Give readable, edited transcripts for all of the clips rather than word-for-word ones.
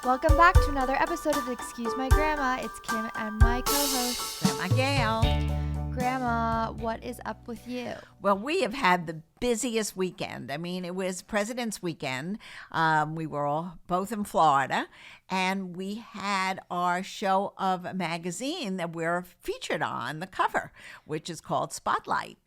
Welcome back to another episode of Excuse My Grandma. It's Kim and my co-host, Grandma Gail. Grandma, what is up with you? Well, we have had the busiest weekend. I mean, it was President's Weekend. We were all both in Florida, and we had our show of a magazine that we're featured on the cover, which is called Spotlight.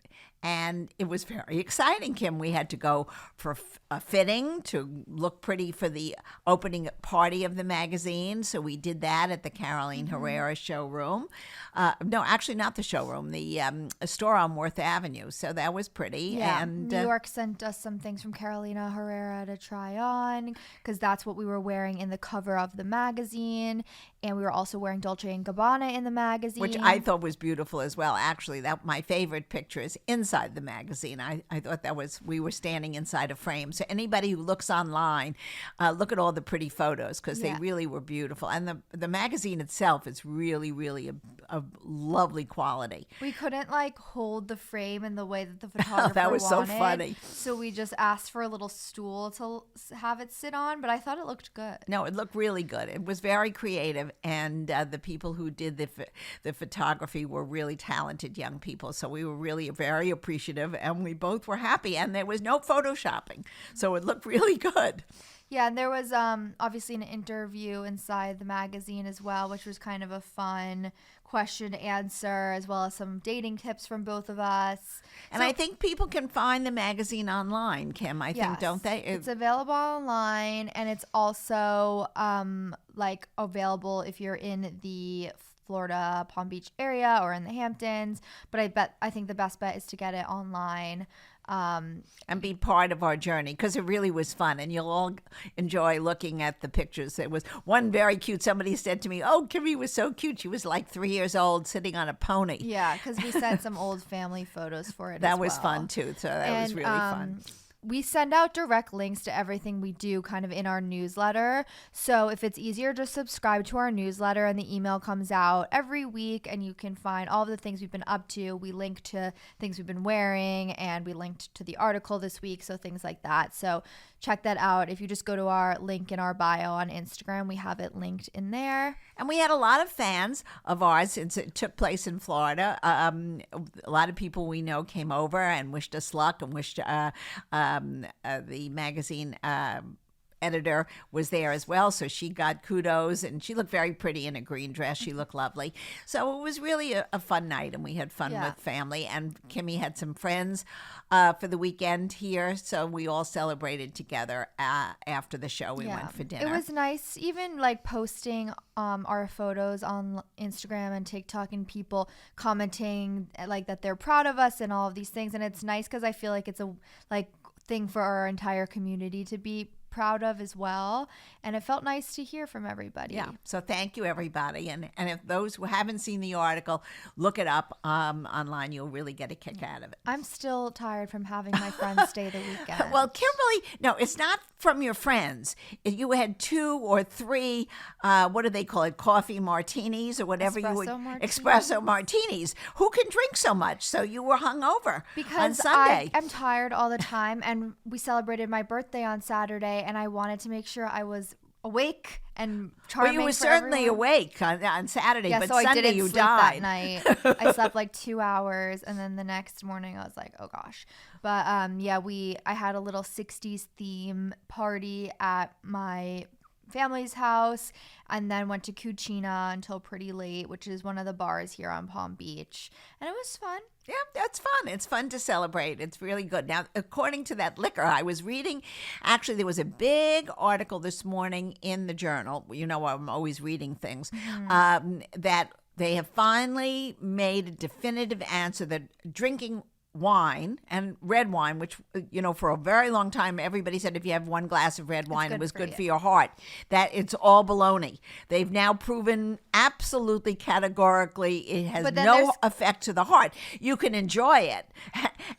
And it was very exciting, Kim. We had to go for a fitting to look pretty for the opening party of the magazine. So we did that at the Caroline Herrera showroom. No, actually not the showroom, the store on Worth Avenue. So that was pretty. Yeah, And New York sent us some things from Carolina Herrera to try on because that's what we were wearing in the cover of the magazine. And we were also wearing Dolce & Gabbana in the magazine. which I thought was beautiful as well. Actually, that my favorite picture is inside the magazine. I thought that was, we were standing inside a frame. So anybody who looks online, look at all the pretty photos because they really were beautiful. And the magazine itself is really, really a lovely quality. We couldn't hold the frame in the way that the photographer That was so wanted, funny. So we just asked for a little stool to have it sit on, but I thought it looked good. No, it looked really good. It was very creative, and the people who did the photography were really talented young people. So we were really very appreciative, and we both were happy. And there was no photoshopping, so it looked really good. Yeah, and there was obviously an interview inside the magazine as well, which was kind of a fun question and answer, as well as some dating tips from both of us. And I think people can find the magazine online, Kim. I think, don't they? It's available online, and it's also available if you're in the Florida Palm Beach area or in the Hamptons. But I think the best bet is to get it online. And be part of our journey because it really was fun, and you'll all enjoy looking at the pictures. There was one very cute. Somebody said to me, "Oh, Kimmy was so cute. She was like 3 years old, sitting on a pony." Yeah, because we sent some old family photos for it. That was fun too. So that was really fun. We send out direct links to everything we do kind of in our newsletter. So if it's easier, just subscribe to our newsletter and the email comes out every week and you can find all of the things we've been up to. We link to things we've been wearing and we linked to the article this week. So things like that. So check that out. If you just go to our link in our bio on Instagram, we have it linked in there. And we had a lot of fans of ours since it took place in Florida. A lot of people we know came over and wished us luck and wished the magazine editor was there as well, so she got kudos, and she looked very pretty in a green dress. She looked lovely. So it was really a fun night, and we had fun with family, and Kimmy had some friends for the weekend here, so we all celebrated together after the show. We went for dinner. It was nice, even posting our photos on Instagram and TikTok, and people commenting that they're proud of us and all of these things. And it's nice because I feel like it's a thing for our entire community to be proud of as well, and it felt nice to hear from everybody. Yeah, so thank you everybody, and if those who haven't seen the article, look it up online. You'll really get a kick out of it. I'm still tired from having my friends stay the weekend. Well, Kimberly, no, it's not from your friends. You had 2 or 3 what do they call it, coffee martinis or whatever espresso martinis. Who can drink so much? So you were hungover on Sunday. I'm tired all the time, and we celebrated my birthday on Saturday, and I wanted to make sure I was awake and charming. Well, you were certainly awake on Saturday, yeah, but so Sunday I didn't you sleep died. that night. I slept 2 hours, and then the next morning I was like, oh gosh. But I had a little 60s theme party at my family's house, and then went to Cucina until pretty late, which is one of the bars here on Palm Beach, and it was fun. Yeah, that's fun. It's fun to celebrate. It's really good. Now, according to that liquor, I was reading, actually, there was a big article this morning in the Journal. You know, I'm always reading things, that they have finally made a definitive answer that drinking wine and red wine, which, for a very long time, everybody said if you have one glass of red wine, it was good for your heart, that it's all baloney. They've now proven absolutely categorically it has no effect to the heart. You can enjoy it.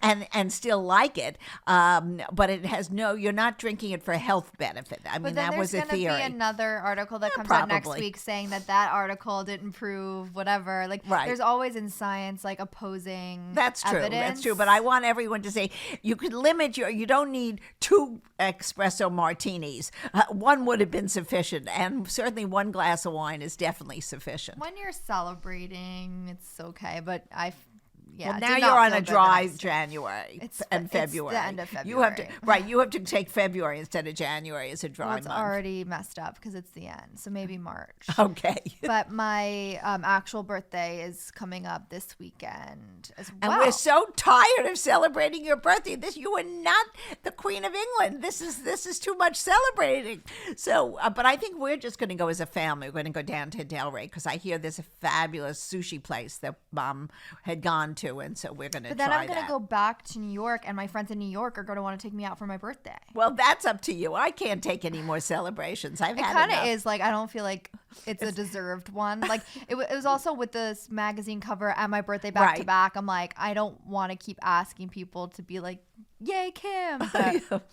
and still like it. But it has you're not drinking it for health benefit. I mean, But then that was there's a going to theory. be another article that comes out next probably. week saying that article didn't prove whatever. Like, Right. there's always in science like opposing That's true. evidence. That's true. But I want everyone to say you could limit you don't need 2 espresso martinis. One would have been sufficient, and certainly 1 glass of wine is definitely sufficient. When you're celebrating, it's okay. But Well, did now not you're on feel a good dry the next- January It's and the February. end of You have to February. You have to take February instead of January as a dry Well, it's month. already messed up because it's the end. So maybe March. Okay. But my actual birthday is coming up this weekend as And well. we're so tired of celebrating your birthday. You are not the Queen of England. This is too much celebrating. So, but I think we're just going to go as a family. We're going to go down to Delray because I hear there's a fabulous sushi place that Mom had gone to, and so we're going to. But then try I'm going to that. go back to New York, and my friends in New York are going to want to take me out for my birthday. Well, that's up to you. I can't take any more celebrations. I've It had kind of enough. is like, I don't feel like it's a deserved one. Like it was also with this magazine cover at my birthday back to Right. back. I'm like, I don't want to keep asking people to be like, yay, Kim. But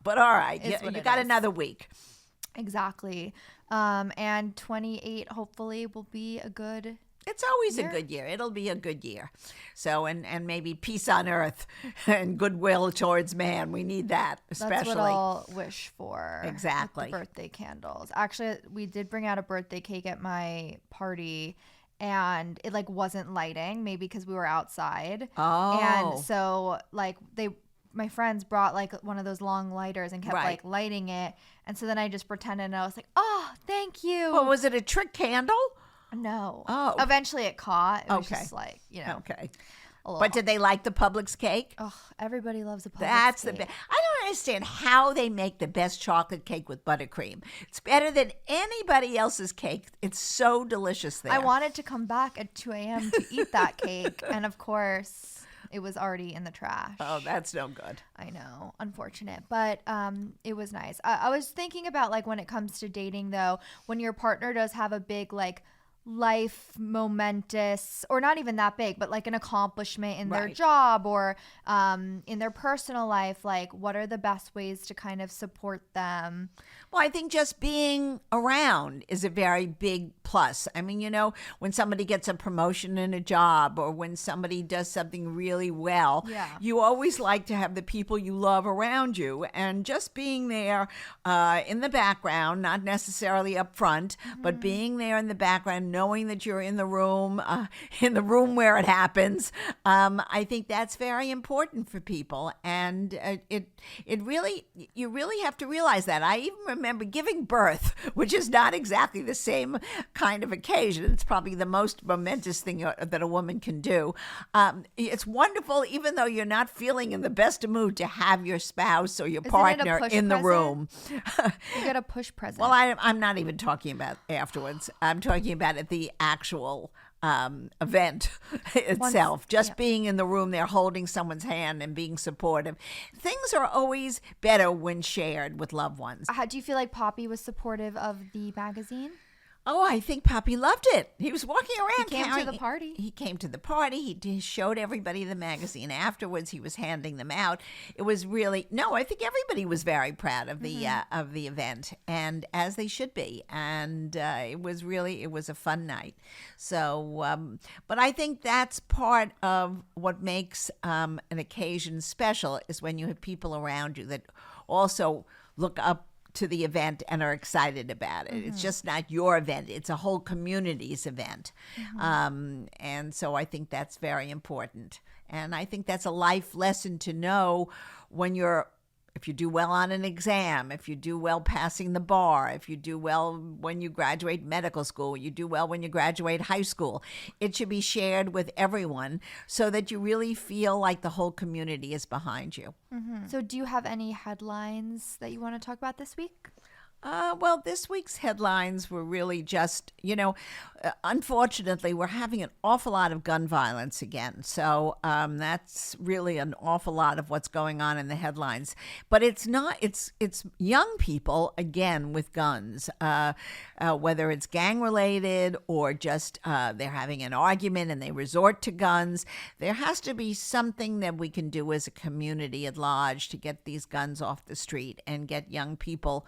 But all right, It's you what it got is. another week. exactly. And 28 hopefully will be a good. It's always year. a good year. It'll be a good year. So, and maybe peace on earth and goodwill towards man. We need that, especially. That's what I'll wish for. with Exactly. the birthday candles. Actually, we did bring out a birthday cake at my party, and it like wasn't lighting, maybe because we were outside. Oh. And so like my friends brought like one of those long lighters and kept Right. like lighting it. And so then I just pretended, and I was like, "Oh, thank you." Well, was it a trick candle? No. Oh. Eventually it caught. It was Okay. just like, Okay. a little. But did they like the Publix cake? Oh, everybody loves a Publix That's the cake. best. I don't understand how they make the best chocolate cake with buttercream. It's better than anybody else's cake. It's so delicious there. I wanted to come back at 2 a.m. to eat that cake. And of course, it was already in the trash. Oh, that's no good. I know. Unfortunate. But it was nice. I was thinking about like when it comes to dating, though, when your partner does have a big like life momentous, or not even that big, but like an accomplishment in their Right. job or in their personal life, like what are the best ways to kind of support them? Well, I think just being around is a very big plus. I mean, when somebody gets a promotion in a job or when somebody does something really well, Yeah. you always like to have the people you love around you. And just being there in the background, not necessarily up front, but being there in the background, knowing that you're in the room where it happens, I think that's very important for people. And you really have to realize that. I even remember giving birth, which is not exactly the same kind of occasion. It's probably the most momentous thing that a woman can do. It's wonderful, even though you're not feeling in the best mood, to have your spouse or your Isn't it a partner push in the present? room. You get a push present. Well, I'm not even talking about afterwards. I'm talking about at the actual event itself. Just being in the room there, holding someone's hand and being supportive. Things are always better when shared with loved ones. How do you feel like Poppy was supportive of the magazine? Oh, I think Poppy loved it. He was walking around. He came to carrying- the party. He came to the party. He showed everybody the magazine afterwards. He was handing them out. It was really I think everybody was very proud of the event, and as they should be. And it was a fun night. So, but I think that's part of what makes an occasion special is when you have people around you that also look up to the event and are excited about it. It's just not your event. It's a whole community's event. And so I think that's very important. And I think that's a life lesson to know if you do well on an exam, if you do well passing the bar, if you do well when you graduate medical school, you do well when you graduate high school. It should be shared with everyone so that you really feel like the whole community is behind you. So do you have any headlines that you want to talk about this week? Well, this week's headlines were really just, unfortunately, we're having an awful lot of gun violence again. So that's really an awful lot of what's going on in the headlines. But it's not, it's young people, again, with guns, whether it's gang related or just they're having an argument and they resort to guns. There has to be something that we can do as a community at large to get these guns off the street and get young people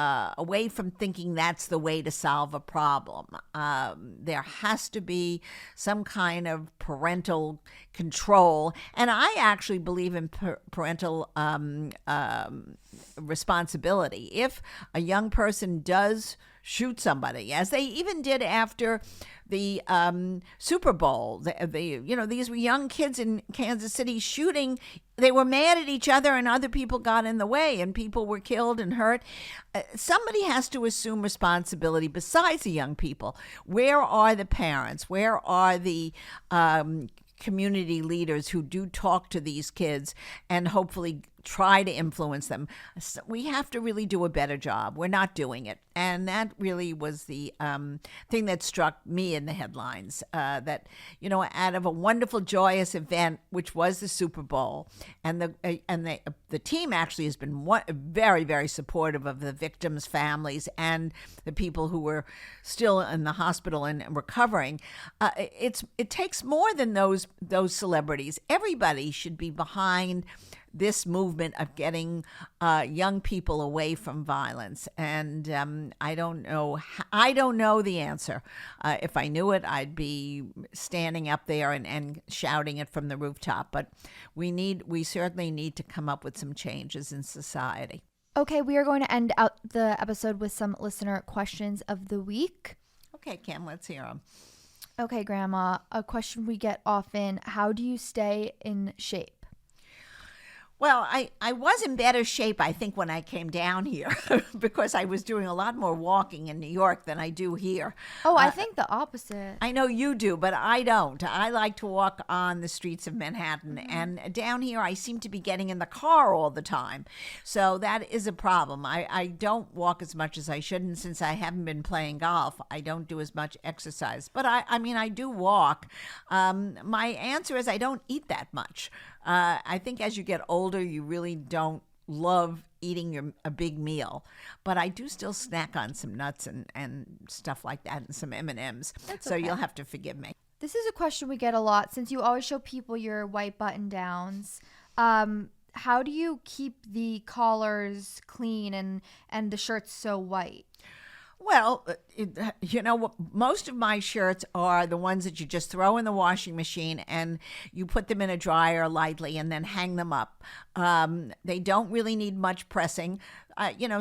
away from thinking that's the way to solve a problem. There has to be some kind of parental control. And I actually believe in parental responsibility. If a young person does shoot somebody, as they even did after the Super Bowl. These were young kids in Kansas City shooting. They were mad at each other, and other people got in the way, and people were killed and hurt. Somebody has to assume responsibility besides the young people. Where are the parents? Where are the community leaders who do talk to these kids and hopefully try to influence them? So we have to really do a better job. We're not doing it. And that really was the thing that struck me in the headlines, that, out of a wonderful, joyous event, which was the Super Bowl, and the team actually has been very, very supportive of the victims' families and the people who were still in the hospital and recovering. It takes more than those celebrities. Everybody should be behind this movement of getting young people away from violence. And I don't know the answer. If I knew it, I'd be standing up there and shouting it from the rooftop. But we certainly need to come up with some changes in society. Okay, we are going to end out the episode with some listener questions of the week. Okay, Kim, let's hear them. Okay, Grandma, a question we get often: how do you stay in shape? Well, I was in better shape, I think, when I came down here because I was doing a lot more walking in New York than I do here. Oh, I think the opposite. I know you do, but I don't. I like to walk on the streets of Manhattan. Mm-hmm. And down here, I seem to be getting in the car all the time. So that is a problem. I don't walk as much as I should. And since I haven't been playing golf, I don't do as much exercise. But I do walk. My answer is I don't eat that much. I think as you get older, you really don't love eating a big meal, but I do still snack on some nuts and stuff like that and some M&Ms. So okay. You'll have to forgive me. This is a question we get a lot since you always show people your white button downs. How do you keep the collars clean and the shirts so white? Well, most of my shirts are the ones that you just throw in the washing machine and you put them in a dryer lightly and then hang them up. They don't really need much pressing.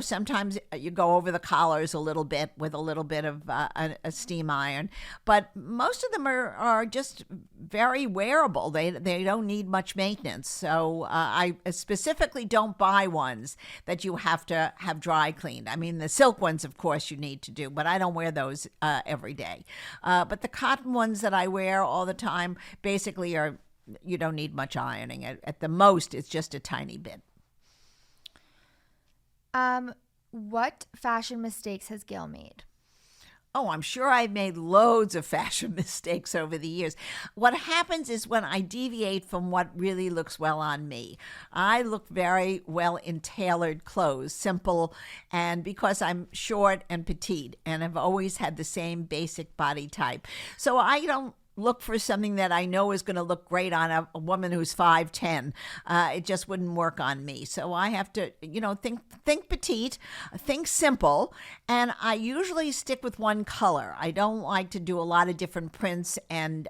Sometimes you go over the collars a little bit with a little bit of a steam iron, but most of them are just very wearable. They don't need much maintenance. So I specifically don't buy ones that you have to have dry cleaned. I mean, the silk ones, of course, you need to do, but I don't wear those every day. But the cotton ones that I wear all the time basically you don't need much ironing. At the most, it's just a tiny bit. What fashion mistakes has Gail made? Oh, I'm sure I've made loads of fashion mistakes over the years. What happens is when I deviate from what really looks well on me, I look very well in tailored clothes, simple, and because I'm short and petite and have always had the same basic body type. So I don't look for something that I know is going to look great on a woman who's 5'10". It just wouldn't work on me. So I have to, think petite, think simple, and I usually stick with one color. I don't like to do a lot of different prints and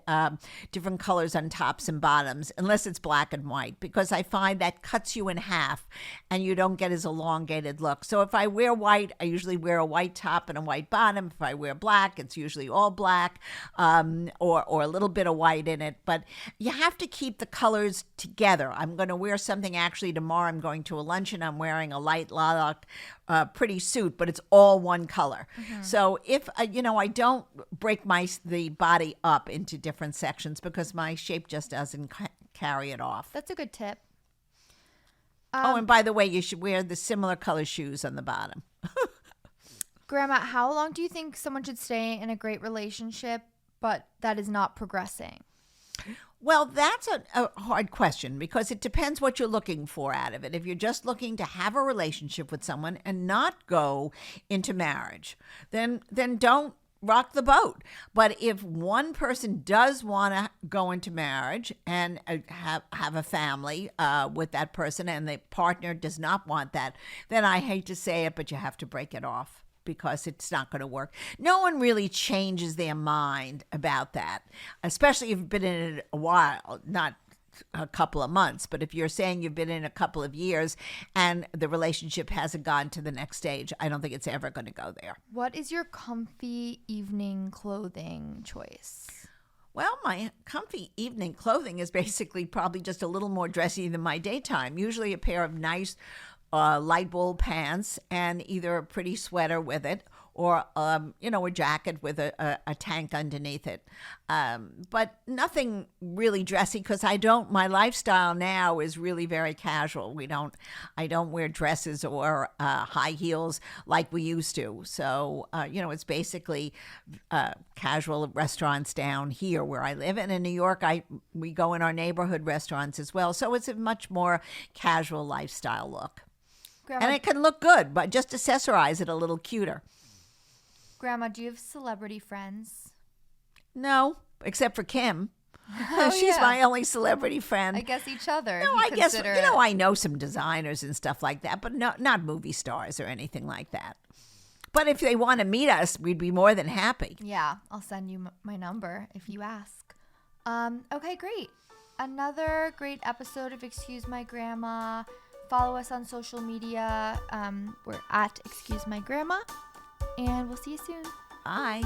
different colors on tops and bottoms, unless it's black and white, because I find that cuts you in half and you don't get as elongated look. So if I wear white, I usually wear a white top and a white bottom. If I wear black, it's usually all black, or a little bit of white in it, but you have to keep the colors together. I'm going to wear something actually tomorrow. I'm going to a luncheon. I'm wearing a light lilac, pretty suit, but it's all one color. Mm-hmm. So if, I don't break the body up into different sections because my shape just doesn't carry it off. That's a good tip. And by the way, you should wear the similar color shoes on the bottom. Grandma, how long do you think someone should stay in a great relationship, but that is not progressing? Well, that's a hard question because it depends what you're looking for out of it. If you're just looking to have a relationship with someone and not go into marriage, then don't rock the boat. But if one person does want to go into marriage and have a family with that person, and the partner does not want that, then I hate to say it, but you have to break it off because it's not going to work. No one really changes their mind about that, especially if you've been in it a while, not a couple of months. But if you're saying you've been in a couple of years and the relationship hasn't gone to the next stage, I don't think it's ever going to go there. What is your comfy evening clothing choice? Well, my comfy evening clothing is basically probably just a little more dressy than my daytime. Usually a pair of nice light wool pants and either a pretty sweater with it or, a jacket with a tank underneath it. But nothing really dressy because my lifestyle now is really very casual. I don't wear dresses or high heels like we used to. So, it's basically casual restaurants down here where I live. And in New York, we go in our neighborhood restaurants as well. So it's a much more casual lifestyle look. Grandma, And it can look good, but just accessorize it a little cuter. Grandma, do you have celebrity friends? No, except for Kim. Oh, She's yeah. my only celebrity friend. I guess each other. No, if I you guess, consider I know some designers and stuff like that, but not movie stars or anything like that. But if they want to meet us, we'd be more than happy. Yeah, I'll send you my number if you ask. Okay, great. Another great episode of Excuse My Grandma. Follow us on social media. We're at Excuse My Grandma. And we'll see you soon. Bye.